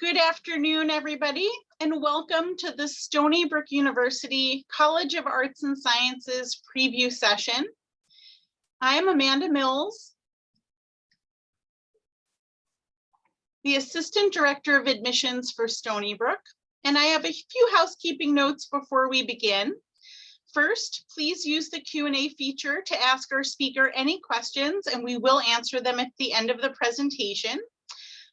Good afternoon, everybody, and welcome to the Stony Brook University College of Arts and Sciences preview session. I am Amanda Mills, the Assistant Director of Admissions for Stony Brook, and I have a few housekeeping notes before we begin. First, please use the Q&A feature to ask our speaker any questions, and we will answer them at the end of the presentation.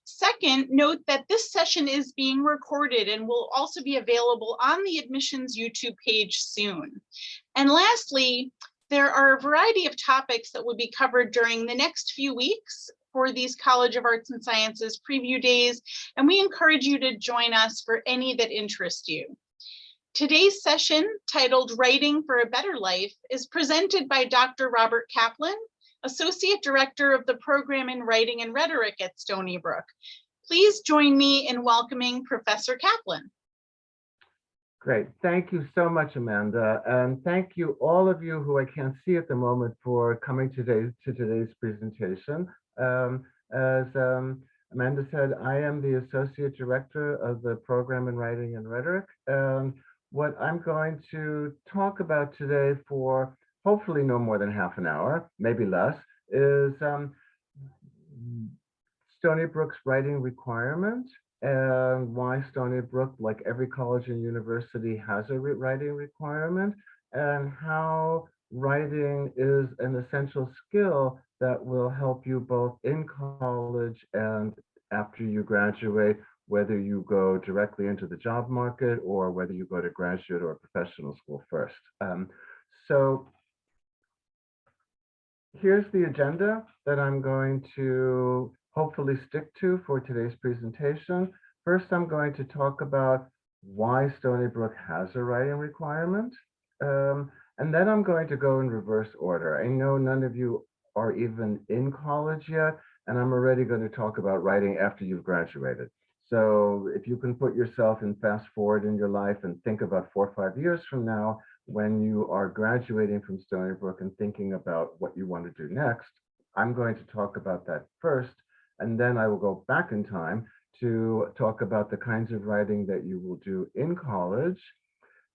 Second, note that this session is being recorded and will also be available on the admissions YouTube page soon. And lastly, there are a variety of topics that will be covered during the next few weeks for these College of Arts and Sciences preview days, and we encourage you to join us for any that interest you. Today's session, titled Writing for a Better Life, is presented by Dr. Robert Kaplan, Associate Director of the Program in Writing and Rhetoric at Stony Brook. Please join me in welcoming Professor Kaplan. Great, thank you so much, Amanda. And thank you, all of you who I can't see at the moment, for coming to today's presentation. As Amanda said, I am the Associate Director of the Program in Writing and Rhetoric. What I'm going to talk about today for hopefully no more than half an hour, maybe less, is Stony Brook's writing requirement and why Stony Brook, like every college and university, has a writing requirement, and how writing is an essential skill that will help you both in college and after you graduate, whether you go directly into the job market or whether you go to graduate or professional school first. So here's the agenda that I'm going to hopefully stick to for today's presentation. First, I'm going to talk about why Stony Brook has a writing requirement. And then I'm going to go in reverse order. I know none of you are even in college yet, and I'm already going to talk about writing after you've graduated. So if you can put yourself in fast forward in your life and think about 4 or 5 years from now, when you are graduating from Stony Brook and thinking about what you want to do next, I'm going to talk about that first, and then I will go back in time to talk about the kinds of writing that you will do in college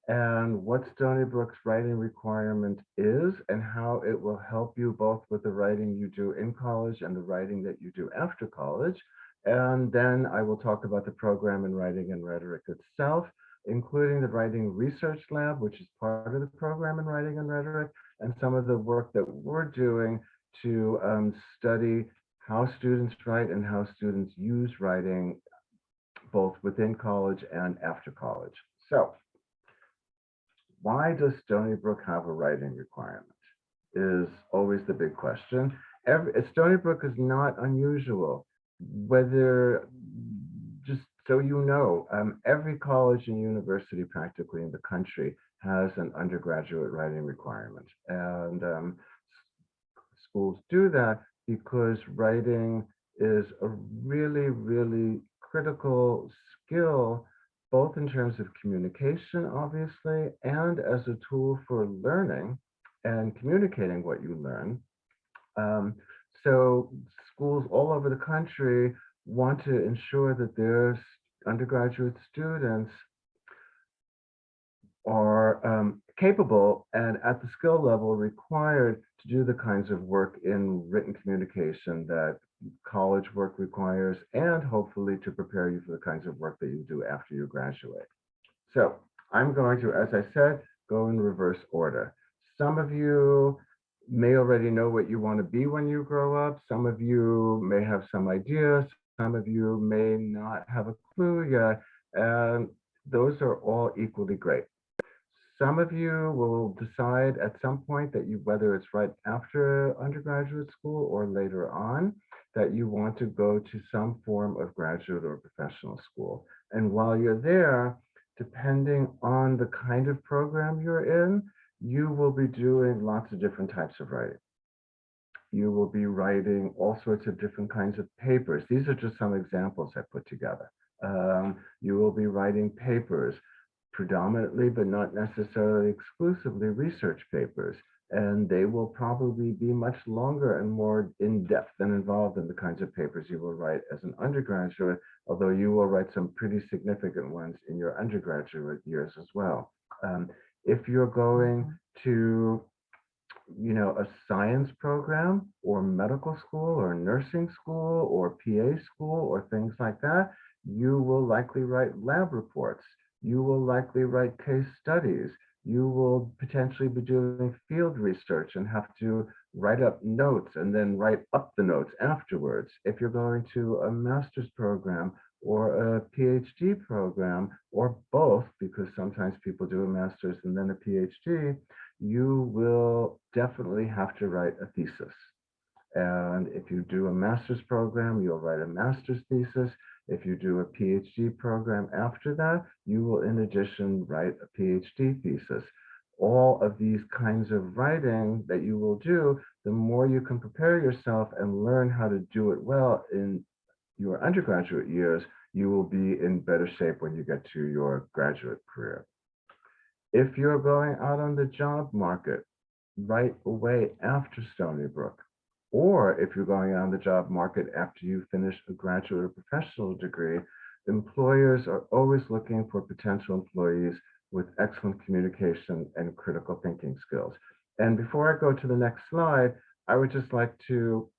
and what Stony Brook's writing requirement is and how it will help you both with the writing you do in college and the writing that you do after college. And then I will talk about the program in Writing and Rhetoric itself, including the Writing Research Lab, which is part of the program in Writing and Rhetoric, and some of the work that we're doing to study how students write and how students use writing both within college and after college. So why does Stony Brook have a writing requirement is always the big question. Stony Brook is not unusual. Whether, just so you know, every college and university practically in the country has an undergraduate writing requirement. And schools do that because writing is a really, really critical skill, both in terms of communication, obviously, and as a tool for learning and communicating what you learn. So schools all over the country want to ensure that their undergraduate students are capable and at the skill level required to do the kinds of work in written communication that college work requires, and hopefully to prepare you for the kinds of work that you do after you graduate. So I'm going to, as I said, go in reverse order. Some of you may already know what you want to be when you grow up. Some of you may have some ideas. Some of you may not have a clue yet. And those are all equally great. Some of you will decide at some point that whether it's right after undergraduate school or later on, that you want to go to some form of graduate or professional school. And while you're there, depending on the kind of program you're in, you will be doing lots of different types of writing. You will be writing all sorts of different kinds of papers. These are just some examples I put together. You will be writing papers, predominantly, but not necessarily exclusively, research papers. and they will probably be much longer and more in-depth and involved in the kinds of papers you will write as an undergraduate, although you will write some pretty significant ones in your undergraduate years as well. If you're going to a science program or medical school or nursing school or PA school or things like that, you will likely write lab reports. You will likely write case studies. You will potentially be doing field research and have to write up notes and then write up the notes afterwards. If you're going to a master's program or a PhD program or both, because sometimes people do a master's and then a PhD, you will definitely have to write a thesis. And if you do a master's program, you'll write a master's thesis. If you do a PhD program after that, you will in addition write a PhD thesis. All of these kinds of writing that you will do, the more you can prepare yourself and learn how to do it well in your undergraduate years, you will be in better shape when you get to your graduate career. If you're going out on the job market right away after Stony Brook, or if you're going on the job market after you finish a graduate or professional degree, employers are always looking for potential employees with excellent communication and critical thinking skills. And before I go to the next slide, I would just like to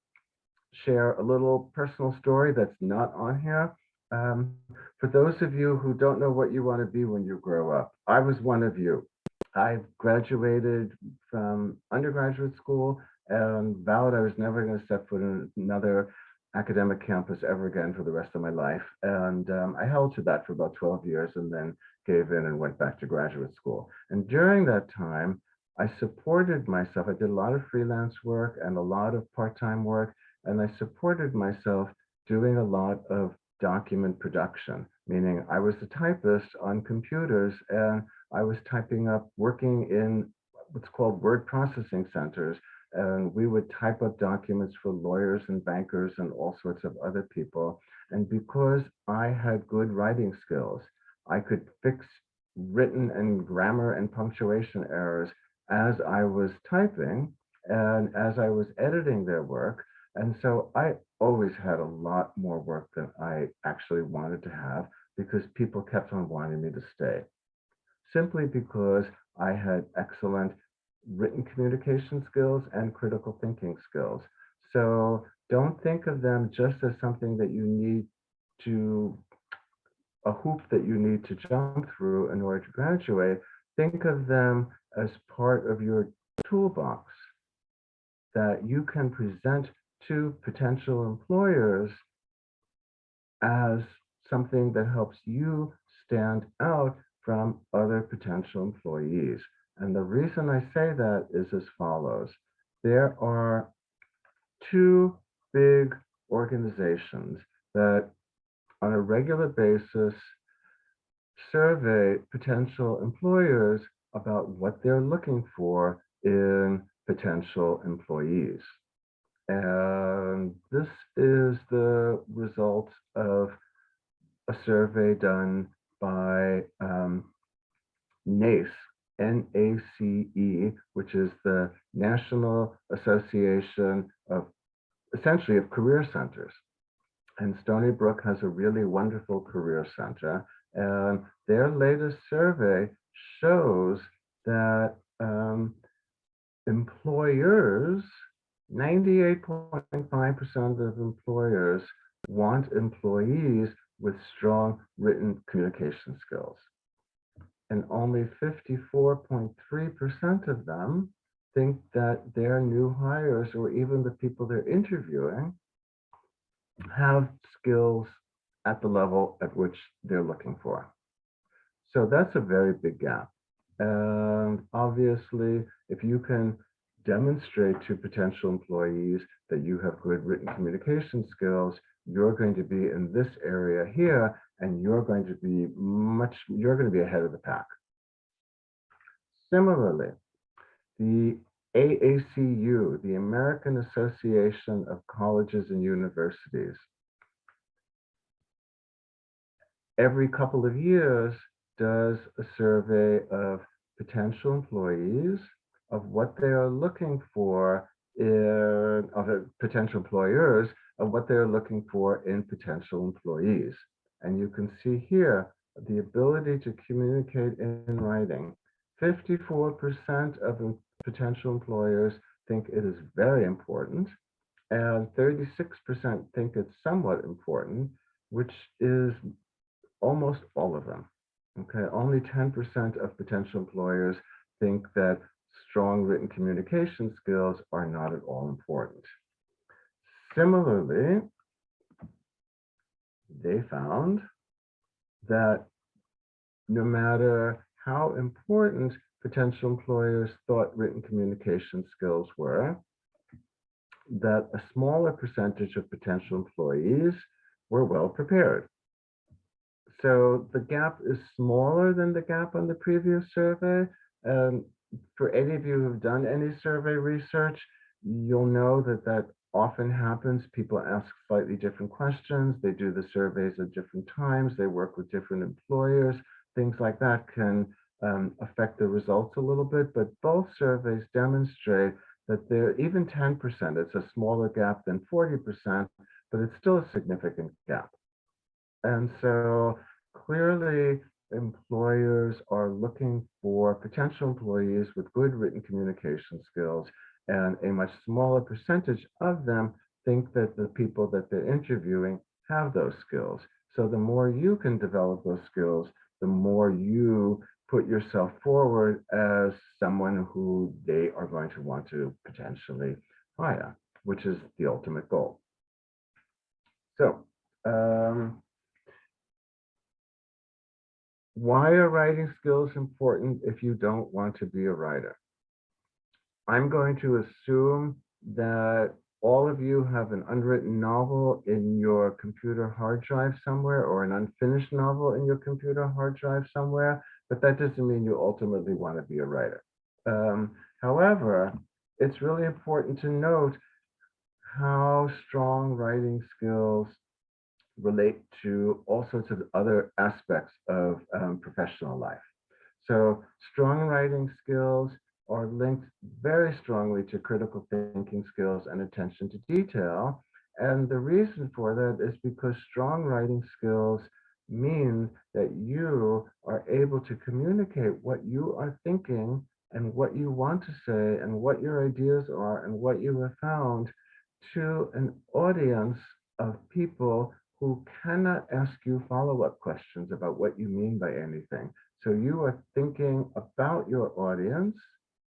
share a little personal story that's not on here. Um, for those of you who don't know what you want to be when you grow up, I was one of you. I graduated from undergraduate school and vowed I was never going to step foot in another academic campus ever again for the rest of my life. And I held to that for about 12 years and then gave in and went back to graduate school. And during that time, I supported myself. I did a lot of freelance work and a lot of part-time work, and I supported myself doing a lot of document production, meaning I was a typist on computers and I was typing up, working in what's called word processing centers, and we would type up documents for lawyers and bankers and all sorts of other people. And because I had good writing skills, I could fix written and grammar and punctuation errors as I was typing and as I was editing their work. And so I always had a lot more work than I actually wanted to have because people kept on wanting me to stay, simply because I had excellent written communication skills and critical thinking skills. So don't think of them just as something that you need to, a hoop that you need to jump through in order to graduate. Think of them as part of your toolbox that you can present to potential employers as something that helps you stand out from other potential employees. And the reason I say that is as follows. There are two big organizations that on a regular basis survey potential employers about what they're looking for in potential employees. And this is the result of a survey done by NACE, NACE, which is the National Association of, essentially, of career centers. And Stony Brook has a really wonderful career center. And their latest survey shows that employers, 98.5% of employers want employees with strong written communication skills. And only 54.3% of them think that their new hires or even the people they're interviewing have skills at the level at which they're looking for. So that's a very big gap. And obviously, if you can demonstrate to potential employees that you have good written communication skills, you're going to be in this area here, and you're going to be ahead of the pack. Similarly, the AACU, the American Association of Colleges and Universities, every couple of years does a survey of potential employees of what they are looking for of potential employers, of what they're looking for in potential employees. And you can see here the ability to communicate in writing. 54% of potential employers think it is very important, and 36% think it's somewhat important, which is almost all of them. Okay, only 10% of potential employers think that strong written communication skills are not at all important. Similarly, they found that no matter how important potential employers thought written communication skills were, that a smaller percentage of potential employees were well prepared. So the gap is smaller than the gap on the previous survey. For any of you who've done any survey research, you'll know that that often happens. People ask slightly different questions. They do the surveys at different times. They work with different employers. Things like that can affect the results a little bit, but both surveys demonstrate that they're even 10%. It's a smaller gap than 40%, but it's still a significant gap. And so clearly, employers are looking for potential employees with good written communication skills, and a much smaller percentage of them think that the people that they're interviewing have those skills. So the more you can develop those skills, the more you put yourself forward as someone who they are going to want to potentially hire, which is the ultimate goal. So, why are writing skills important if you don't want to be a writer? I'm going to assume that all of you have an unwritten novel in your computer hard drive somewhere, or an unfinished novel in your computer hard drive somewhere, but that doesn't mean you ultimately want to be a writer. However, it's really important to note how strong writing skills relate to all sorts of other aspects of professional life. So strong writing skills are linked very strongly to critical thinking skills and attention to detail. And the reason for that is because strong writing skills mean that you are able to communicate what you are thinking and what you want to say and what your ideas are and what you have found to an audience of people who cannot ask you follow-up questions about what you mean by anything. So you are thinking about your audience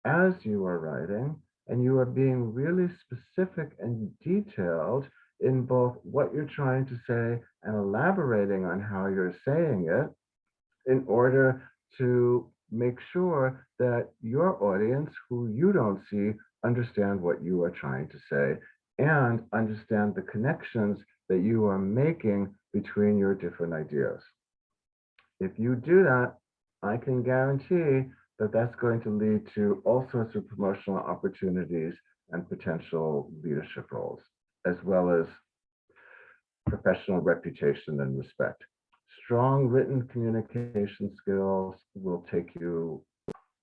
as you are writing, and you are being really specific and detailed in both what you're trying to say and elaborating on how you're saying it in order to make sure that your audience, who you don't see, understand what you are trying to say and understand the connections that you are making between your different ideas. If you do that, I can guarantee that that's going to lead to all sorts of promotional opportunities and potential leadership roles, as well as professional reputation and respect. Strong written communication skills will take you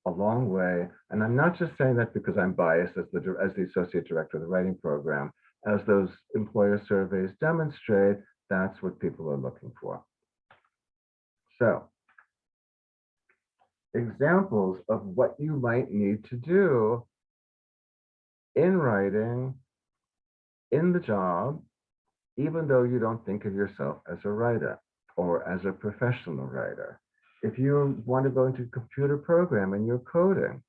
a long way. And I'm not just saying that because I'm biased as the associate director of the writing program. As those employer surveys demonstrate, that's what people are looking for. So, examples of what you might need to do in writing, in the job, even though you don't think of yourself as a writer or as a professional writer. If you want to go into computer program and you're coding,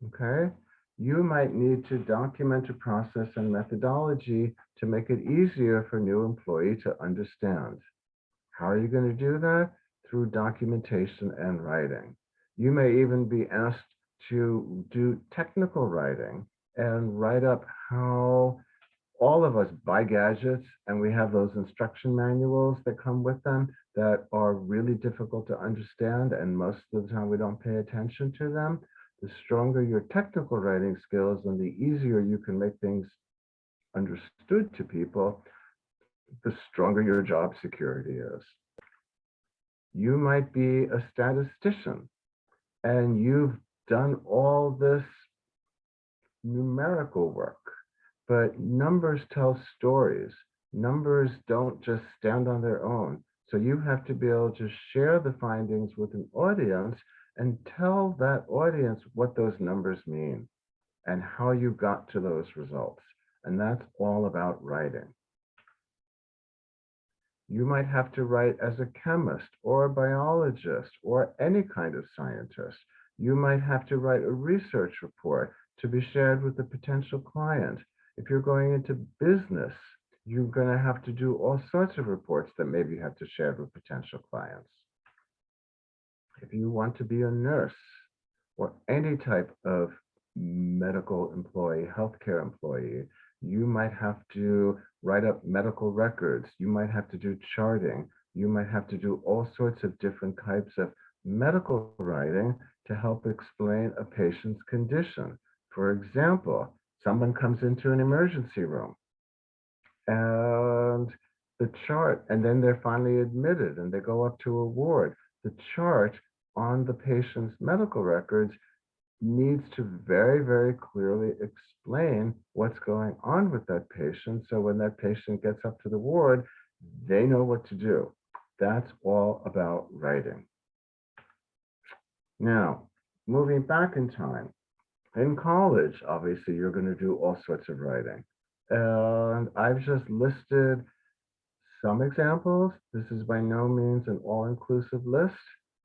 okay, you might need to document a process and methodology to make it easier for a new employee to understand. How are you going to do that? Through documentation and writing. You may even be asked to do technical writing and write up how all of us buy gadgets, and we have those instruction manuals that come with them that are really difficult to understand, and most of the time we don't pay attention to them. The stronger your technical writing skills and the easier you can make things understood to people, the stronger your job security is. You might be a statistician, and you've done all this numerical work, but numbers tell stories. Numbers don't just stand on their own. So you have to be able to share the findings with an audience and tell that audience what those numbers mean and how you got to those results. And that's all about writing. You might have to write as a chemist or a biologist or any kind of scientist. You might have to write a research report to be shared with a potential client. If you're going into business, you're going to have to do all sorts of reports that maybe you have to share with potential clients. If you want to be a nurse or any type of medical employee, healthcare employee, you might have to write up medical records. You might have to do charting. You might have to do all sorts of different types of medical writing to help explain a patient's condition. For example, someone comes into an emergency room and the chart, and then they're finally admitted and they go up to a ward. The chart on the patient's medical records needs to very, very clearly explain what's going on with that patient. So when that patient gets up to the ward, they know what to do. That's all about writing. Now, moving back in time, in college, obviously, you're going to do all sorts of writing. And I've just listed some examples. This is by no means an all-inclusive list.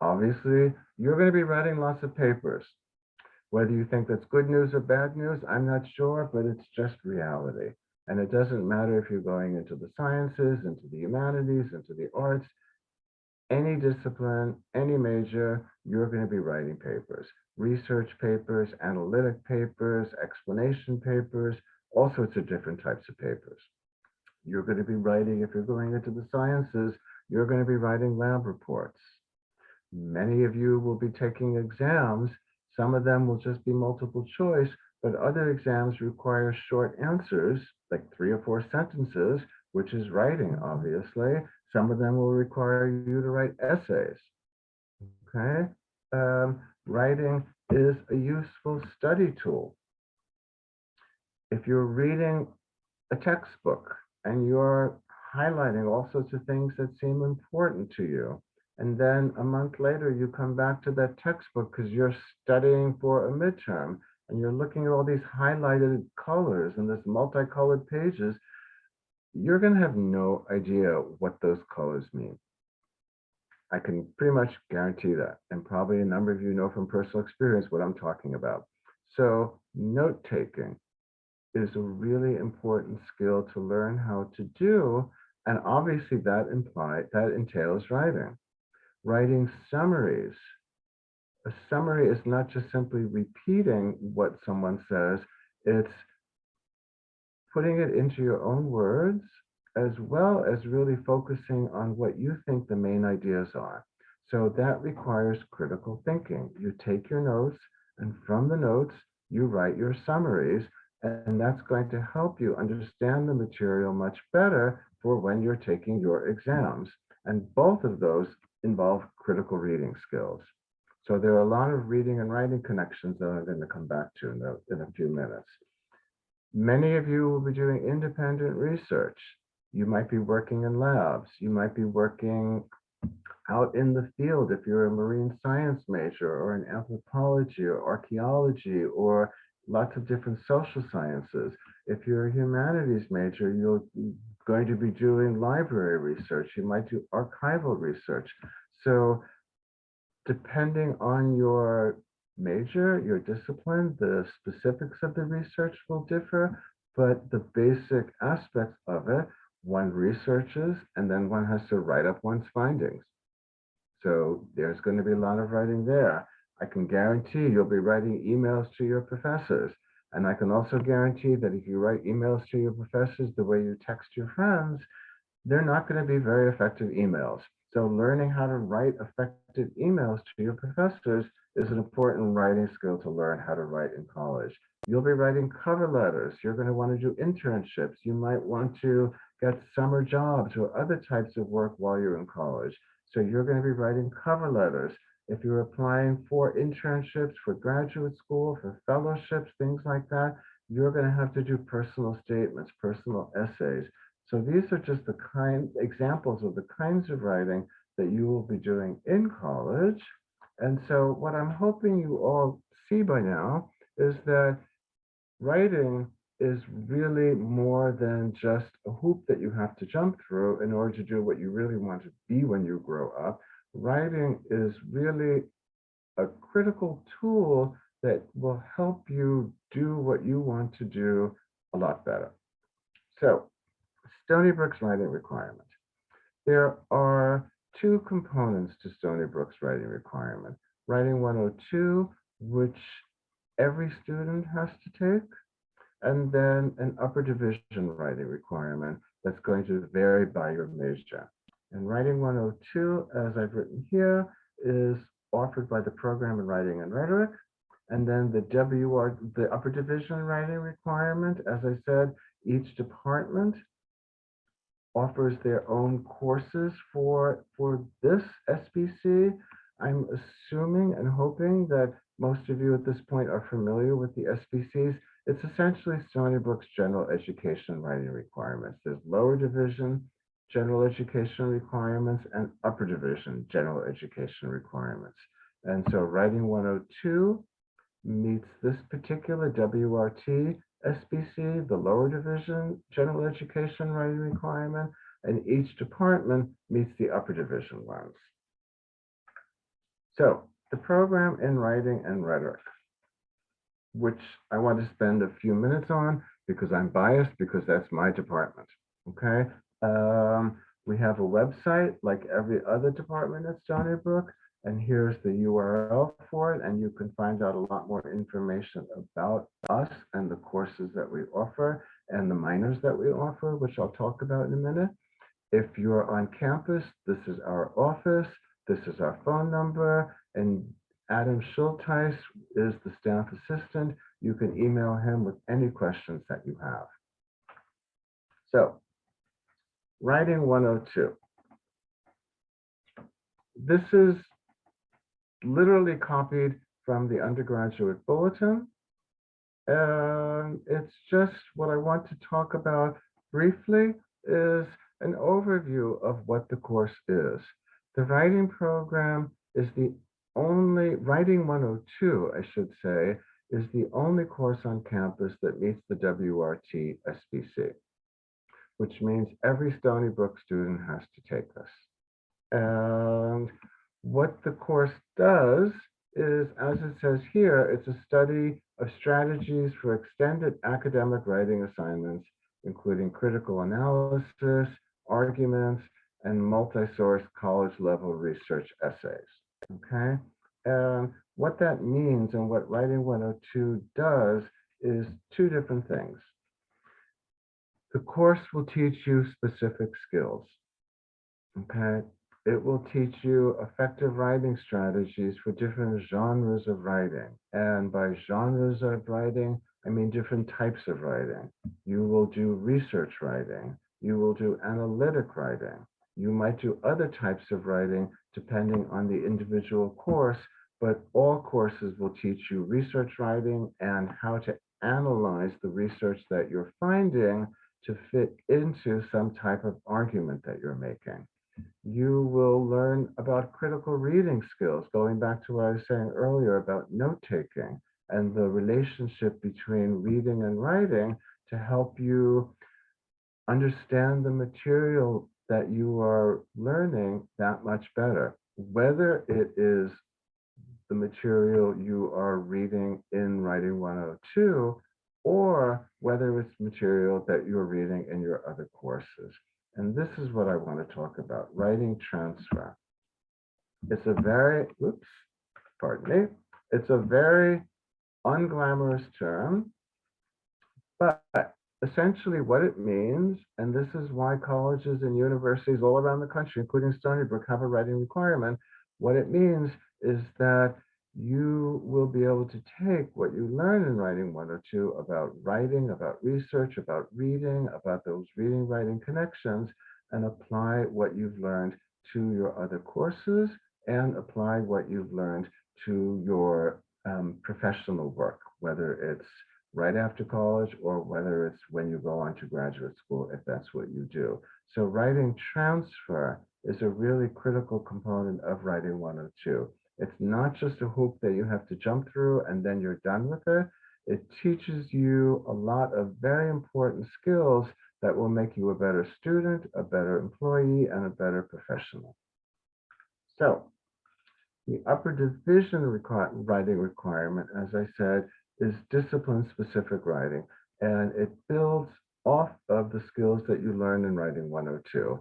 Obviously, you're going to be writing lots of papers. Whether you think that's good news or bad news, I'm not sure, but it's just reality. And it doesn't matter if you're going into the sciences, into the humanities, into the arts, any discipline, any major, you're going to be writing papers, research papers, analytic papers, explanation papers, all sorts of different types of papers. You're going to be writing, if you're going into the sciences, you're going to be writing lab reports. Many of you will be taking exams. Some of them will just be multiple choice, but other exams require short answers, like 3 or 4 sentences, which is writing, obviously. Some of them will require you to write essays, okay? Writing is a useful study tool. If you're reading a textbook and you're highlighting all sorts of things that seem important to you, and then a month later you come back to that textbook because you're studying for a midterm and you're looking at all these highlighted colors and this multicolored pages, you're going to have no idea what those colors mean. I can pretty much guarantee that. And probably a number of you know from personal experience what I'm talking about. So note-taking is a really important skill to learn how to do. And obviously that entails writing. Writing summaries. A summary is not just simply repeating what someone says, it's putting it into your own words, as well as really focusing on what you think the main ideas are. So that requires critical thinking. You take your notes, and from the notes, you write your summaries, and that's going to help you understand the material much better for when you're taking your exams. And both of those involve critical reading skills. So there are a lot of reading and writing connections that I'm going to come back to in a few minutes. Many of you will be doing independent research. You might be working in labs. You might be working out in the field if you're a marine science major or in anthropology or archaeology or lots of different social sciences. If you're a humanities major, you're going to be doing library research. You might do archival research. So depending on your major, your discipline, the specifics of the research will differ, but the basic aspects of it, one researches and then one has to write up one's findings. So there's going to be a lot of writing there. I can guarantee you'll be writing emails to your professors. And I can also guarantee that if you write emails to your professors the way you text your friends, they're not going to be very effective emails. So learning how to write effective emails to your professors is an important writing skill to learn how to write in college. You'll be writing cover letters. You're going to want to do internships. You might want to get summer jobs or other types of work while you're in college. So you're going to be writing cover letters. If you're applying for internships, for graduate school, for fellowships, things like that, you're going to have to do personal statements, personal essays. So these are just the examples of the kinds of writing that you will be doing in college. And so what I'm hoping you all see by now is that writing is really more than just a hoop that you have to jump through in order to do what you really want to be when you grow up. Writing is really a critical tool that will help you do what you want to do a lot better. So, Stony Brook's writing requirement. There are two components to Stony Brook's writing requirement. Writing 102, which every student has to take, and then an upper division writing requirement that's going to vary by your major. And writing 102, as I've written here, is offered by the program in writing and rhetoric. And then the upper division writing requirement, as I said, each department offers their own courses for this SBC. I'm assuming and hoping that most of you at this point are familiar with the SBCs. It's essentially Stony Brook's general education writing requirements. There's lower division general education requirements and upper division general education requirements. And so writing 102 meets this particular WRT SBC, the lower division general education writing requirement, and each department meets the upper division ones. So the program in writing and rhetoric, which I want to spend a few minutes on because I'm biased because that's my department, okay? We have a website like every other department at Stony Brook, and here's the URL for it, and you can find out a lot more information about us and the courses that we offer and the minors that we offer, which I'll talk about in a minute. If you're on campus, this is our office, this is our phone number, and Adam Schulteis is the staff assistant. You can email him with any questions that you have. So, writing 102. This is literally copied from the undergraduate bulletin. And it's just what I want to talk about briefly is an overview of what the course is. The writing program is the only, writing 102, I should say, is the only course on campus that meets the WRT SBC, which means every Stony Brook student has to take this. And what the course does is, as it says here, it's a study of strategies for extended academic writing assignments, including critical analysis, arguments, and multi-source college-level research essays, okay? And what that means and what Writing 102 does is two different things. The course will teach you specific skills, okay? It will teach you effective writing strategies for different genres of writing. And by genres of writing, I mean different types of writing. You will do research writing. You will do analytic writing. You might do other types of writing depending on the individual course, but all courses will teach you research writing and how to analyze the research that you're finding to fit into some type of argument that you're making. You will learn about critical reading skills, going back to what I was saying earlier about note-taking and the relationship between reading and writing to help you understand the material that you are learning that much better, whether it is the material you are reading in Writing 102 or whether it's material that you're reading in your other courses. And this is what I want to talk about, writing transfer. It's a very, pardon me, it's a very unglamorous term, but essentially what it means, and this is why colleges and universities all around the country, including Stony Brook, have a writing requirement. What it means is that you will be able to take what you learn in Writing 102 about writing, about research, about reading, about those reading-writing connections, and apply what you've learned to your other courses and apply what you've learned to your professional work, whether it's right after college or whether it's when you go on to graduate school, if that's what you do. So writing transfer is a really critical component of writing 102. It's not just a hoop that you have to jump through and then you're done with it. It teaches you a lot of very important skills that will make you a better student, a better employee, and a better professional. So the upper division writing requirement, as I said, is discipline-specific writing, and it builds off of the skills that you learn in writing 102.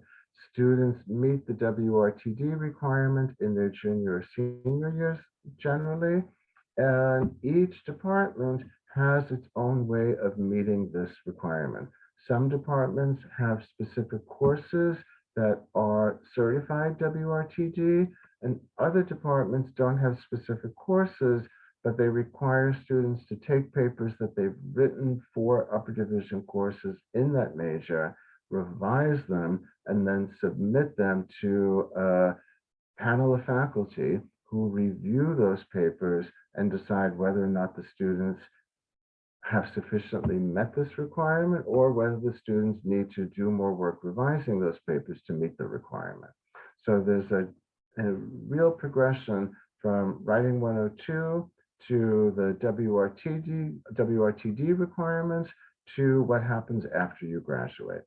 Students meet the WRTD requirement in their junior or senior years generally, and each department has its own way of meeting this requirement. Some departments have specific courses that are certified WRTD, and other departments don't have specific courses, but they require students to take papers that they've written for upper division courses in that major, revise them, and then submit them to a panel of faculty who review those papers and decide whether or not the students have sufficiently met this requirement or whether the students need to do more work revising those papers to meet the requirement. So there's a real progression from writing 102 to the WRTD requirements to what happens after you graduate.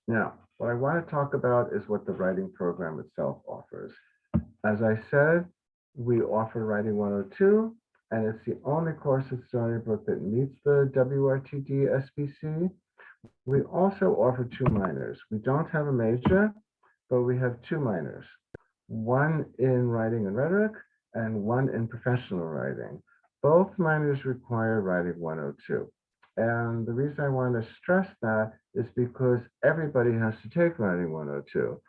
Now, what I want to talk about is what the writing program itself offers. As I said, we offer writing 102, and it's the only course at Stony Brook that meets the WRTD SBC. We also offer 2 minors. We don't have a major, but we have 2 minors, one in writing and rhetoric and one in professional writing. Both minors require writing 102. And the reason I want to stress that is because everybody has to take writing 102.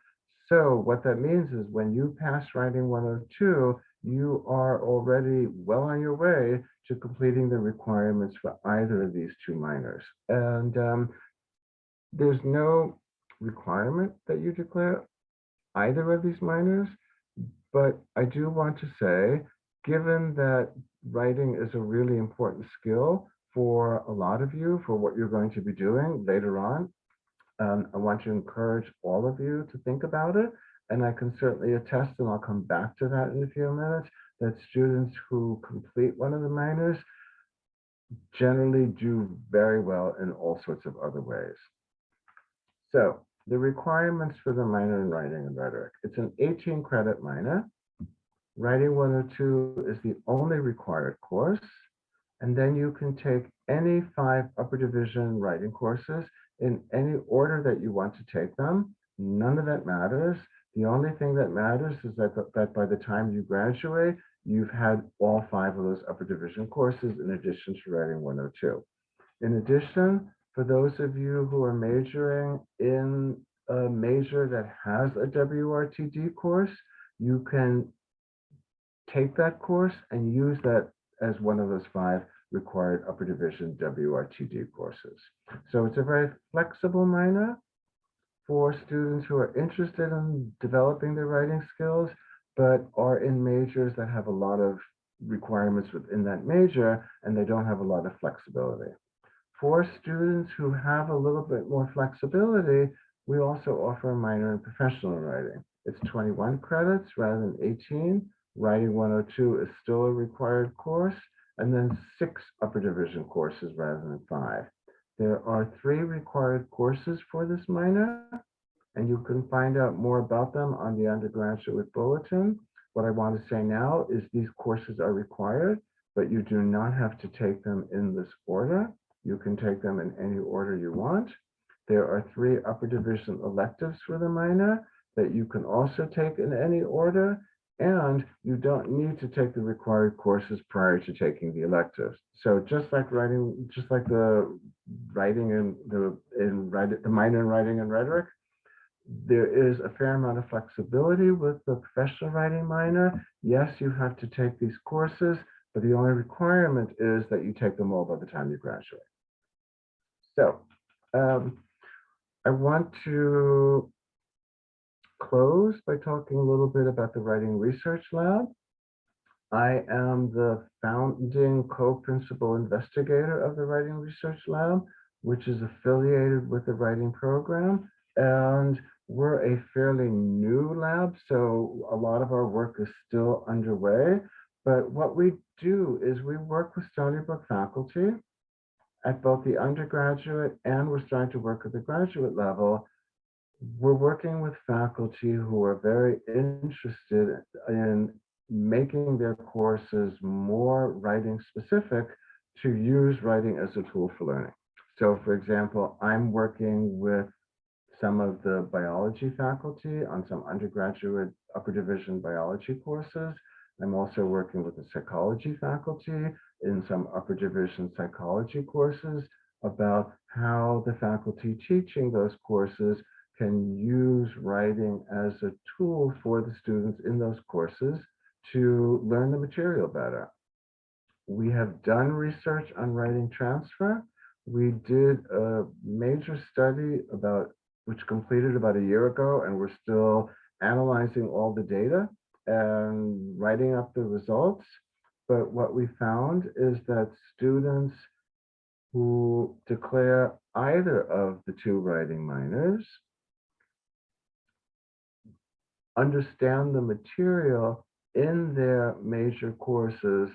So what that means is when you pass writing 102, you are already well on your way to completing the requirements for either of these 2 minors. And there's no requirement that you declare either of these minors, but I do want to say, given that writing is a really important skill for a lot of you, for what you're going to be doing later on, I want to encourage all of you to think about it. And I can certainly attest, and I'll come back to that in a few minutes, that students who complete one of the minors generally do very well in all sorts of other ways. So the requirements for the minor in writing and rhetoric. It's an 18 credit minor. Writing 102 is the only required course. And then you can take any 5 upper division writing courses in any order that you want to take them. None of that matters. The only thing that matters is that by the time you graduate, you've had all 5 of those upper division courses in addition to writing 102. In addition, for those of you who are majoring in a major that has a WRTD course, you can take that course and use that as one of those 5 required upper division WRTD courses. So it's a very flexible minor for students who are interested in developing their writing skills, but are in majors that have a lot of requirements within that major, and they don't have a lot of flexibility. For students who have a little bit more flexibility, we also offer a minor in professional writing. It's 21 credits rather than 18. Writing 102 is still a required course, and then 6 upper division courses rather than 5. There are 3 required courses for this minor, and you can find out more about them on the undergraduate bulletin. What I want to say now is these courses are required, but you do not have to take them in this order. You can take them in any order you want. There are 3 upper division electives for the minor that you can also take in any order, and you don't need to take the required courses prior to taking the electives. So just like the minor in writing and rhetoric, there is a fair amount of flexibility with the professional writing minor. Yes, you have to take these courses, but the only requirement is that you take them all by the time you graduate. So I want to close by talking a little bit about the Writing Research Lab. I am the founding co-principal investigator of the Writing Research Lab, which is affiliated with the writing program. And we're a fairly new lab, so a lot of our work is still underway. But what we do is we work with Stony Brook faculty at both the undergraduate and we're starting to work at the graduate level. We're working with faculty who are very interested in making their courses more writing specific to use writing as a tool for learning. So for example, I'm working with some of the biology faculty on some undergraduate upper division biology courses. I'm also working with the psychology faculty in some upper division psychology courses about how the faculty teaching those courses can use writing as a tool for the students in those courses to learn the material better. We have done research on writing transfer. We did a major study which completed about a year ago, and we're still analyzing all the data and writing up the results. But what we found is that students who declare either of the two writing minors understand the material in their major courses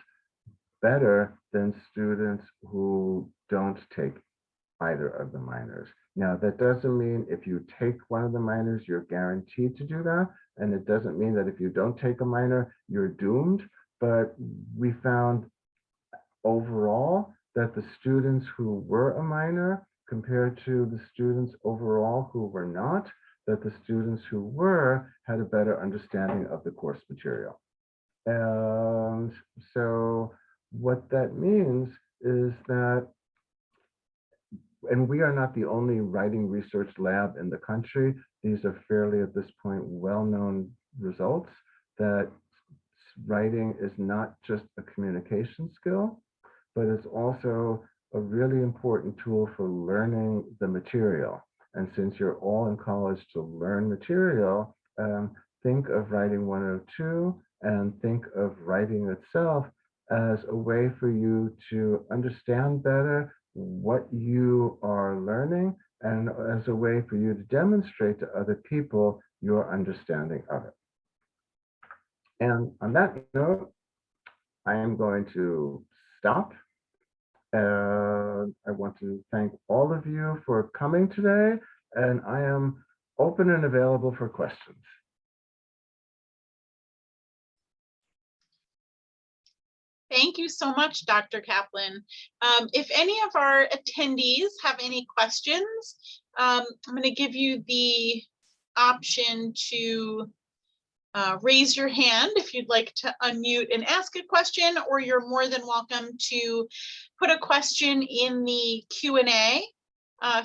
better than students who don't take either of the minors. Now, that doesn't mean if you take one of the minors, you're guaranteed to do that. And it doesn't mean that if you don't take a minor, you're doomed. But we found overall that the students who were a minor compared to the students overall who were not, that the students who were had a better understanding of the course material. And so what that means is that, and we are not the only writing research lab in the country. These are fairly, at this point, well-known results that writing is not just a communication skill, but it's also a really important tool for learning the material. And since you're all in college to learn material, think of Writing 102 and think of writing itself as a way for you to understand better what you are learning and as a way for you to demonstrate to other people your understanding of it. And on that note, I am going to stop. I want to thank all of you for coming today, and I am open and available for questions. Thank you so much, Dr. Kaplan. If any of our attendees have any questions, I'm going to give you the option to raise your hand if you'd like to unmute and ask a question, or you're more than welcome to put a question in the Q&A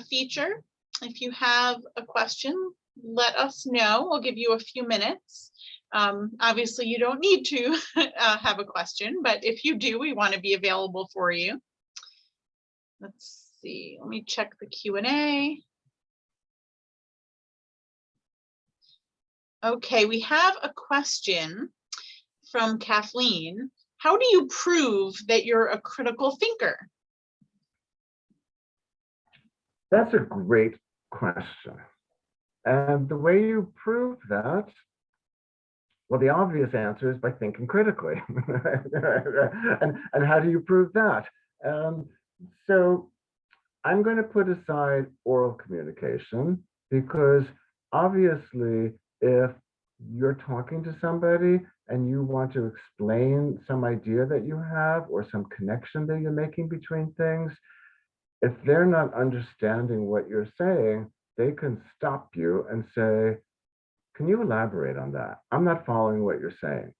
feature. If you have a question, let us know. We'll give you a few minutes. Obviously, you don't need to have a question, but if you do, we want to be available for you. Let's see, let me check the Q&A. Okay, we have a question from Kathleen. How do you prove that you're a critical thinker? That's a great question. And the way you prove that, well, the obvious answer is by thinking critically. and how do you prove that? So I'm going to put aside oral communication because obviously if you're talking to somebody and you want to explain some idea that you have or some connection that you're making between things, if they're not understanding what you're saying, they can stop you and say, can you elaborate on that? I'm not following what you're saying.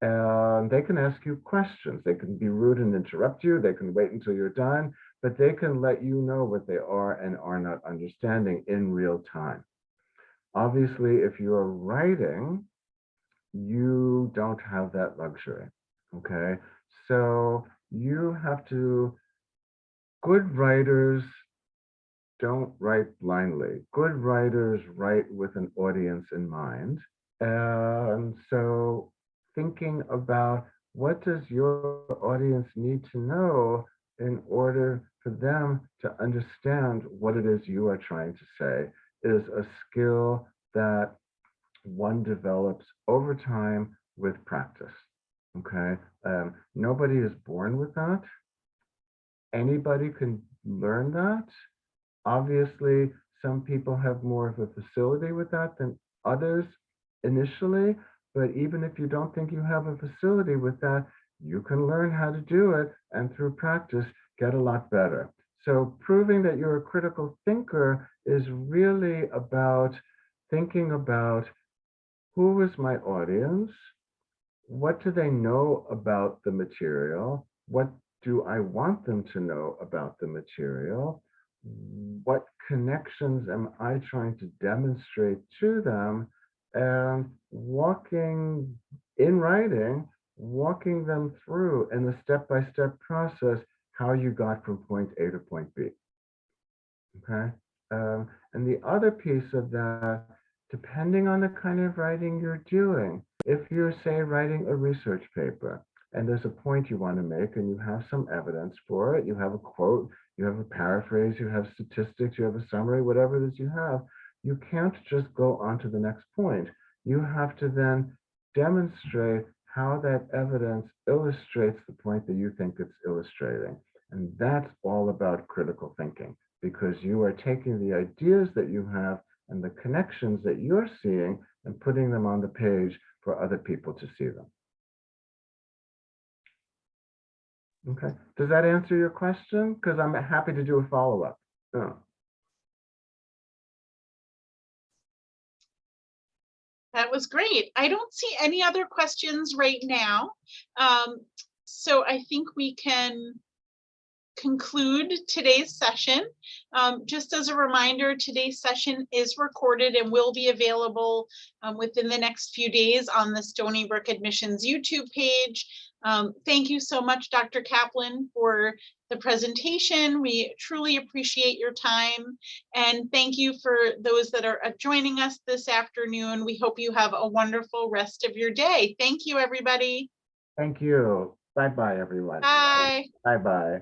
And they can ask you questions. They can be rude and interrupt you. They can wait until you're done, but they can let you know what they are and are not understanding in real time. Obviously, if you're writing, you don't have that luxury, okay? So you have to, good writers don't write blindly. Good writers write with an audience in mind. And so thinking about what does your audience need to know in order for them to understand what it is you are trying to say is a skill that one develops over time with practice. Okay. Nobody is born with that. Anybody can learn that. Obviously, some people have more of a facility with that than others initially, but even if you don't think you have a facility with that, you can learn how to do it and through practice get a lot better. So proving that you're a critical thinker is really about thinking about who is my audience? What do they know about the material? What do I want them to know about the material? What connections am I trying to demonstrate to them? And walking in writing, walking them through in a step-by-step process, how you got from point A to point B. Okay. And the other piece of that, depending on the kind of writing you're doing, if you're, say, writing a research paper and there's a point you want to make and you have some evidence for it, you have a quote, you have a paraphrase, you have statistics, you have a summary, whatever it is you can't just go on to the next point. You have to then demonstrate how that evidence illustrates the point that you think it's illustrating. And that's all about critical thinking, because you are taking the ideas that you have and the connections that you're seeing and putting them on the page for other people to see them. Okay, does that answer your question? Because I'm happy to do a follow-up. Oh. That was great. I don't see any other questions right now. So I think we can conclude today's session. Just as a reminder, today's session is recorded and will be available within the next few days on the Stony Brook Admissions YouTube page. Thank you so much, Dr. Kaplan, for the presentation. We truly appreciate your time. And thank you for those that are joining us this afternoon. We hope you have a wonderful rest of your day. Thank you, everybody. Thank you. Bye-bye, everyone. Bye. Bye-bye.